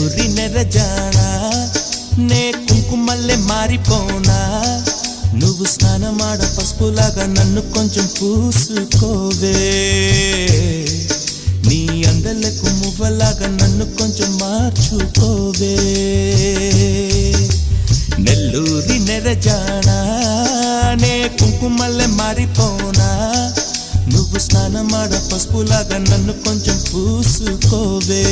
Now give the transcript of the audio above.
నెల్లూరి నెరజానా నే కుంకుమల్లె మారిపోనా నువ్వు స్నానమాడ పసుపులాగా నన్ను కొంచెం పూసుకోవే నీ అందలకు మువ్వలాగా నన్ను కొంచెం మార్చుకోవే నెల్లూరి నెరజానా నే కుంకుమల్లె మారిపోనా నువ్వు స్నానమాడ పసుపులాగా నన్ను కొంచెం పూసుకోవే